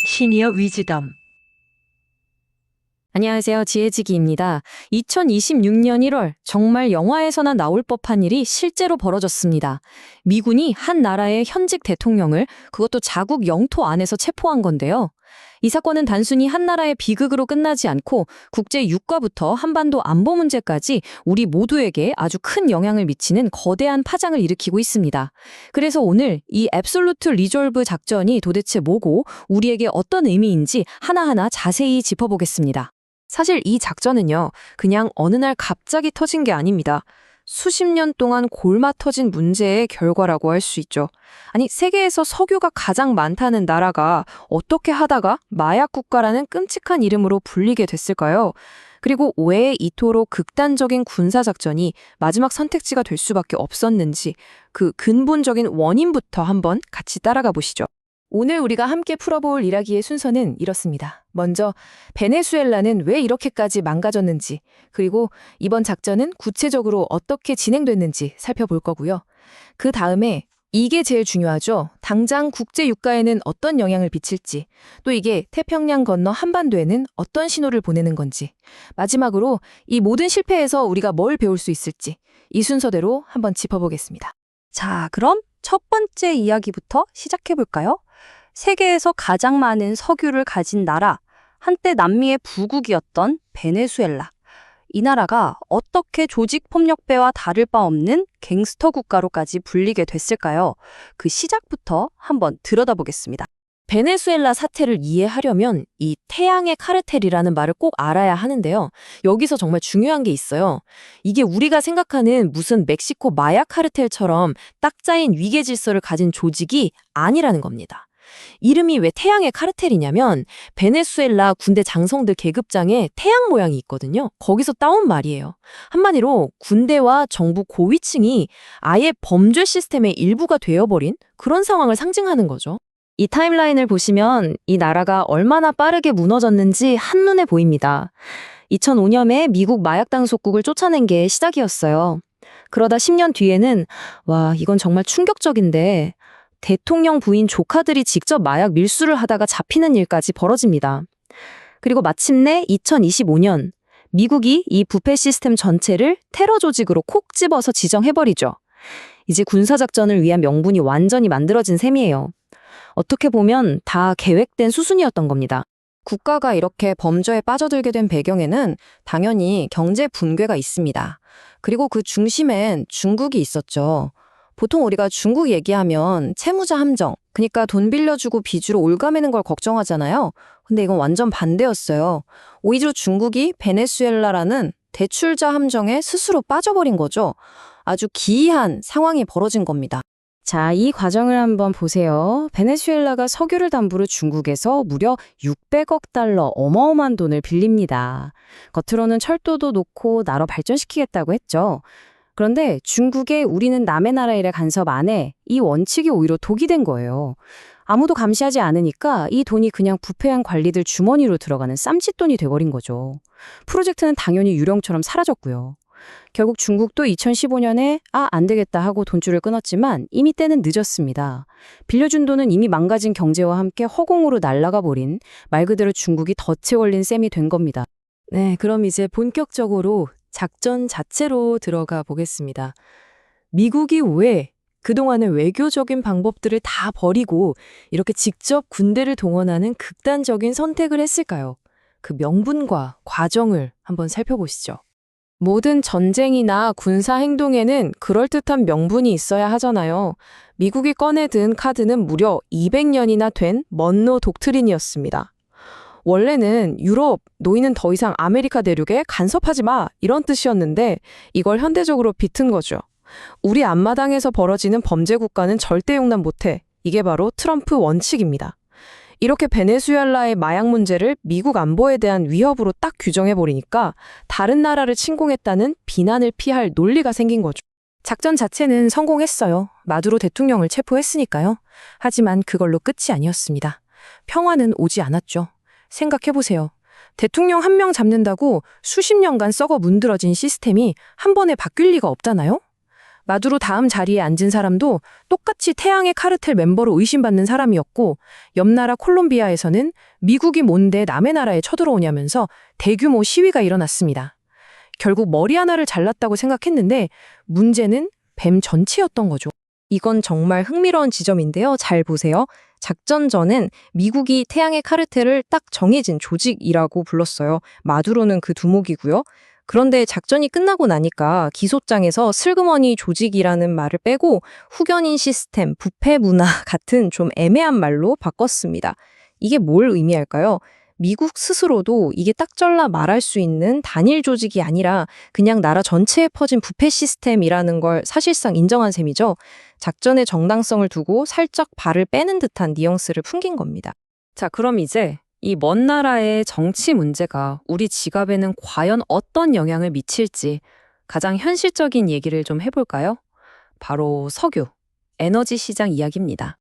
시니어 위즈덤. 안녕하세요. 지혜지기입니다. 2026년 1월 정말 영화에서나 나올 법한 일이 실제로 벌어졌습니다. 미군이 한 나라의 현직 대통령을 그것도 자국 영토 안에서 체포한 건데요. 이 사건은 단순히 한 나라의 비극으로 끝나지 않고 국제 유가부터 한반도 안보 문제까지 우리 모두에게 아주 큰 영향을 미치는 거대한 파장을 일으키고 있습니다. 그래서 오늘 이 앱솔루트 리졸브 작전이 도대체 뭐고 우리에게 어떤 의미인지 하나하나 자세히 짚어보겠습니다. 사실 이 작전은요, 그냥 어느 날 갑자기 터진 게 아닙니다. 수십 년 동안 골마 터진 문제의 결과라고 할 수 있죠. 아니, 세계에서 석유가 가장 많다는 나라가 어떻게 하다가 마약 국가라는 끔찍한 이름으로 불리게 됐을까요? 그리고 왜 이토록 극단적인 군사작전이 마지막 선택지가 될 수밖에 없었는지 그 근본적인 원인부터 한번 같이 따라가 보시죠. 오늘 우리가 함께 풀어볼 이야기의 순서는 이렇습니다. 먼저 베네수엘라는 왜 이렇게까지 망가졌는지, 그리고 이번 작전은 구체적으로 어떻게 진행됐는지 살펴볼 거고요. 그 다음에 이게 제일 중요하죠. 당장 국제 유가에는 어떤 영향을 미칠지, 또 이게 태평양 건너 한반도에는 어떤 신호를 보내는 건지, 마지막으로 이 모든 실패에서 우리가 뭘 배울 수 있을지 이 순서대로 한번 짚어보겠습니다. 자, 그럼 첫 번째 이야기부터 시작해볼까요? 세계에서 가장 많은 석유를 가진 나라, 한때 남미의 부국이었던 베네수엘라. 이 나라가 어떻게 조직폭력배와 다를 바 없는 갱스터 국가로까지 불리게 됐을까요? 그 시작부터 한번 들여다보겠습니다. 베네수엘라 사태를 이해하려면 이 태양의 카르텔이라는 말을 꼭 알아야 하는데요. 여기서 정말 중요한 게 있어요. 이게 우리가 생각하는 무슨 멕시코 마약 카르텔처럼 딱 짜인 위계 질서를 가진 조직이 아니라는 겁니다. 이름이 왜 태양의 카르텔이냐면 베네수엘라 군대 장성들 계급장에 태양 모양이 있거든요. 거기서 따온 말이에요. 한마디로 군대와 정부 고위층이 아예 범죄 시스템의 일부가 되어버린 그런 상황을 상징하는 거죠. 이 타임라인을 보시면 이 나라가 얼마나 빠르게 무너졌는지 한눈에 보입니다. 2005년에 미국 마약 당국국을 쫓아낸 게 시작이었어요. 그러다 10년 뒤에는 와, 이건 정말 충격적인데 대통령 부인 조카들이 직접 마약 밀수를 하다가 잡히는 일까지 벌어집니다. 그리고 마침내 2025년 미국이 이 부패 시스템 전체를 테러 조직으로 콕 집어서 지정해버리죠. 이제 군사작전을 위한 명분이 완전히 만들어진 셈이에요. 어떻게 보면 다 계획된 수순이었던 겁니다. 국가가 이렇게 범죄에 빠져들게 된 배경에는 당연히 경제 붕괴가 있습니다. 그리고 그 중심엔 중국이 있었죠. 보통 우리가 중국 얘기하면 채무자 함정, 그러니까 돈 빌려주고 빚으로 올가매는 걸 걱정하잖아요. 근데 이건 완전 반대였어요. 오히려 중국이 베네수엘라라는 대출자 함정에 스스로 빠져버린 거죠. 아주 기이한 상황이 벌어진 겁니다. 자, 이 과정을 한번 보세요. 베네수엘라가 석유를 담보로 중국에서 무려 600억 달러 어마어마한 돈을 빌립니다. 겉으로는 철도도 놓고 나라 발전시키겠다고 했죠. 그런데 중국의 우리는 남의 나라 일에 간섭 안 해. 이 원칙이 오히려 독이 된 거예요. 아무도 감시하지 않으니까 이 돈이 그냥 부패한 관리들 주머니로 들어가는 쌈짓돈이 돼버린 거죠. 프로젝트는 당연히 유령처럼 사라졌고요. 결국 중국도 2015년에 안 되겠다 하고 돈줄을 끊었지만 이미 때는 늦었습니다. 빌려준 돈은 이미 망가진 경제와 함께 허공으로 날아가 버린 말 그대로 중국이 덫에 걸린 셈이 된 겁니다. 네, 그럼 이제 본격적으로 작전 자체로 들어가 보겠습니다. 미국이 왜 그동안의 외교적인 방법들을 다 버리고 이렇게 직접 군대를 동원하는 극단적인 선택을 했을까요? 그 명분과 과정을 한번 살펴보시죠. 모든 전쟁이나 군사 행동에는 그럴듯한 명분이 있어야 하잖아요. 미국이 꺼내든 카드는 무려 200년이나 된 먼로 독트린이었습니다. 원래는 유럽, 너희는 더 이상 아메리카 대륙에 간섭하지 마 이런 뜻이었는데 이걸 현대적으로 비튼 거죠. 우리 앞마당에서 벌어지는 범죄 국가는 절대 용납 못해. 이게 바로 트럼프 원칙입니다. 이렇게 베네수엘라의 마약 문제를 미국 안보에 대한 위협으로 딱 규정해버리니까 다른 나라를 침공했다는 비난을 피할 논리가 생긴 거죠. 작전 자체는 성공했어요. 마두로 대통령을 체포했으니까요. 하지만 그걸로 끝이 아니었습니다. 평화는 오지 않았죠. 생각해보세요. 대통령 한 명 잡는다고 수십 년간 썩어 문드러진 시스템이 한 번에 바뀔 리가 없잖아요? 마두로 다음 자리에 앉은 사람도 똑같이 태양의 카르텔 멤버로 의심받는 사람이었고, 옆 나라 콜롬비아에서는 미국이 뭔데 남의 나라에 쳐들어오냐면서 대규모 시위가 일어났습니다. 결국 머리 하나를 잘랐다고 생각했는데 문제는 뱀 전체였던 거죠. 이건 정말 흥미로운 지점인데요. 잘 보세요. 작전 전엔 미국이 태양의 카르텔을 딱 정해진 조직이라고 불렀어요. 마두로는 그 두목이고요. 그런데 작전이 끝나고 나니까 기소장에서 슬그머니 조직이라는 말을 빼고 후견인 시스템, 부패 문화 같은 좀 애매한 말로 바꿨습니다. 이게 뭘 의미할까요? 미국 스스로도 이게 딱 잘라 말할 수 있는 단일 조직이 아니라 그냥 나라 전체에 퍼진 부패 시스템이라는 걸 사실상 인정한 셈이죠. 작전의 정당성을 두고 살짝 발을 빼는 듯한 뉘앙스를 풍긴 겁니다. 자, 그럼 이제 이 먼 나라의 정치 문제가 우리 지갑에는 과연 어떤 영향을 미칠지 가장 현실적인 얘기를 좀 해볼까요? 바로 석유, 에너지 시장 이야기입니다.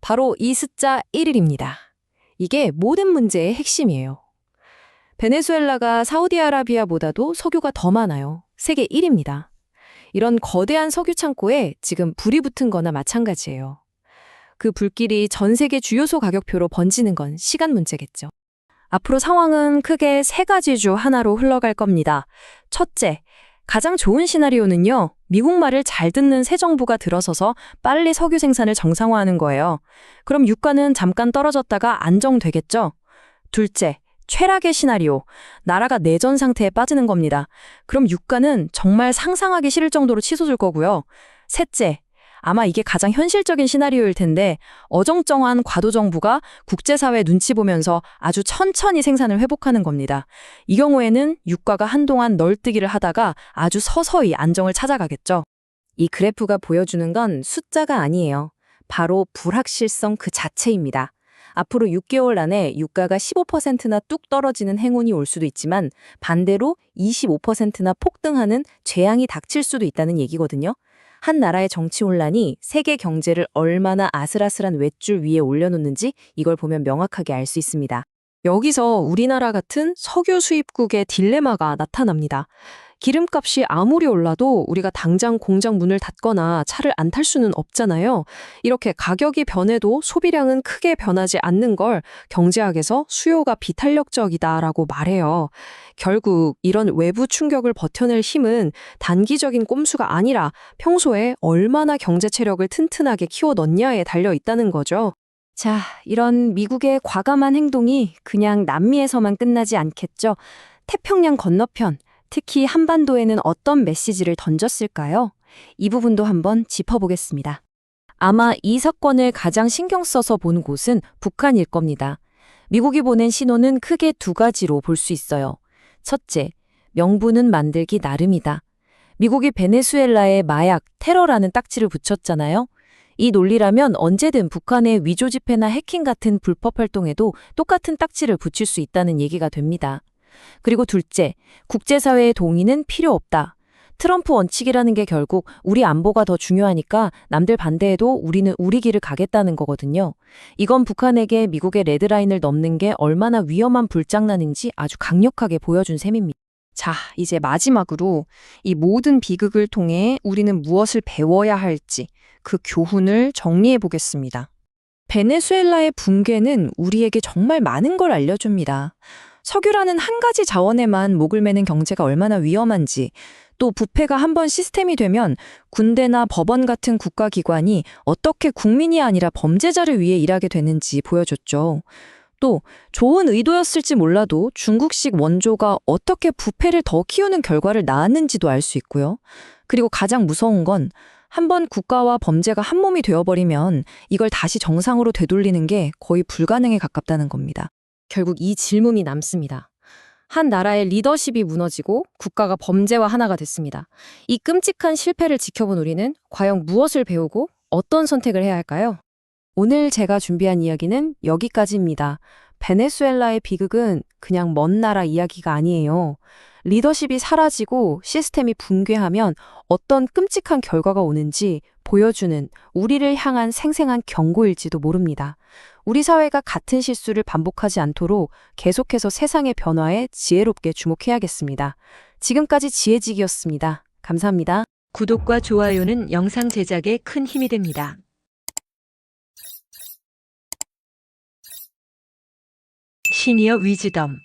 바로 이 숫자 1일입니다. 이게 모든 문제의 핵심이에요. 베네수엘라가 사우디아라비아보다도 석유가 더 많아요. 세계 1위입니다. 이런 거대한 석유 창고에 지금 불이 붙은 거나 마찬가지예요. 그 불길이 전 세계 주요소 가격표로 번지는 건 시간 문제겠죠. 앞으로 상황은 크게 세 가지 주 하나로 흘러갈 겁니다. 첫째, 가장 좋은 시나리오는요, 미국 말을 잘 듣는 새 정부가 들어서서 빨리 석유 생산을 정상화하는 거예요. 그럼 유가는 잠깐 떨어졌다가 안정되겠죠? 둘째, 최악의 시나리오, 나라가 내전 상태에 빠지는 겁니다. 그럼 유가는 정말 상상하기 싫을 정도로 치솟을 거고요. 셋째, 아마 이게 가장 현실적인 시나리오일 텐데 어정쩡한 과도 정부가 국제사회 눈치 보면서 아주 천천히 생산을 회복하는 겁니다. 이 경우에는 유가가 한동안 널뛰기를 하다가 아주 서서히 안정을 찾아가겠죠. 이 그래프가 보여주는 건 숫자가 아니에요. 바로 불확실성 그 자체입니다. 앞으로 6개월 안에 유가가 15%나 뚝 떨어지는 행운이 올 수도 있지만 반대로 25%나 폭등하는 재앙이 닥칠 수도 있다는 얘기거든요. 한 나라의 정치 혼란이 세계 경제를 얼마나 아슬아슬한 웻줄 위에 올려놓는지 이걸 보면 명확하게 알 수 있습니다. 여기서 우리나라 같은 석유 수입국의 딜레마가 나타납니다. 기름값이 아무리 올라도 우리가 당장 공장 문을 닫거나 차를 안 탈 수는 없잖아요. 이렇게 가격이 변해도 소비량은 크게 변하지 않는 걸 경제학에서 수요가 비탄력적이다라고 말해요. 결국 이런 외부 충격을 버텨낼 힘은 단기적인 꼼수가 아니라 평소에 얼마나 경제 체력을 튼튼하게 키워 넣냐에 달려 있다는 거죠. 자, 이런 미국의 과감한 행동이 그냥 남미에서만 끝나지 않겠죠. 태평양 건너편, 특히 한반도에는 어떤 메시지를 던졌을까요? 이 부분도 한번 짚어보겠습니다. 아마 이 사건을 가장 신경 써서 본 곳은 북한일 겁니다. 미국이 보낸 신호는 크게 두 가지로 볼 수 있어요. 첫째, 명분은 만들기 나름이다. 미국이 베네수엘라에 마약, 테러라는 딱지를 붙였잖아요. 이 논리라면 언제든 북한의 위조 지폐나 해킹 같은 불법 활동에도 똑같은 딱지를 붙일 수 있다는 얘기가 됩니다. 그리고 둘째, 국제사회의 동의는 필요 없다. 트럼프 원칙이라는 게 결국 우리 안보가 더 중요하니까 남들 반대해도 우리는 우리 길을 가겠다는 거거든요. 이건 북한에게 미국의 레드라인을 넘는 게 얼마나 위험한 불장난인지 아주 강력하게 보여준 셈입니다. 자, 이제 마지막으로 이 모든 비극을 통해 우리는 무엇을 배워야 할지 그 교훈을 정리해 보겠습니다. 베네수엘라의 붕괴는 우리에게 정말 많은 걸 알려줍니다. 석유라는 한 가지 자원에만 목을 매는 경제가 얼마나 위험한지, 또 부패가 한번 시스템이 되면 군대나 법원 같은 국가기관이 어떻게 국민이 아니라 범죄자를 위해 일하게 되는지 보여줬죠. 또 좋은 의도였을지 몰라도 중국식 원조가 어떻게 부패를 더 키우는 결과를 낳았는지도 알 수 있고요. 그리고 가장 무서운 건 한번 국가와 범죄가 한 몸이 되어버리면 이걸 다시 정상으로 되돌리는 게 거의 불가능에 가깝다는 겁니다. 결국 이 질문이 남습니다. 한 나라의 리더십이 무너지고 국가가 범죄와 하나가 됐습니다. 이 끔찍한 실패를 지켜본 우리는 과연 무엇을 배우고 어떤 선택을 해야 할까요? 오늘 제가 준비한 이야기는 여기까지입니다. 베네수엘라의 비극은 그냥 먼 나라 이야기가 아니에요. 리더십이 사라지고 시스템이 붕괴하면 어떤 끔찍한 결과가 오는지 보여주는 우리를 향한 생생한 경고일지도 모릅니다. 우리 사회가 같은 실수를 반복하지 않도록 계속해서 세상의 변화에 지혜롭게 주목해야겠습니다. 지금까지 지혜직이었습니다. 감사합니다. 구독과 좋아요는 영상 제작에 큰 힘이 됩니다. 시니어 위즈덤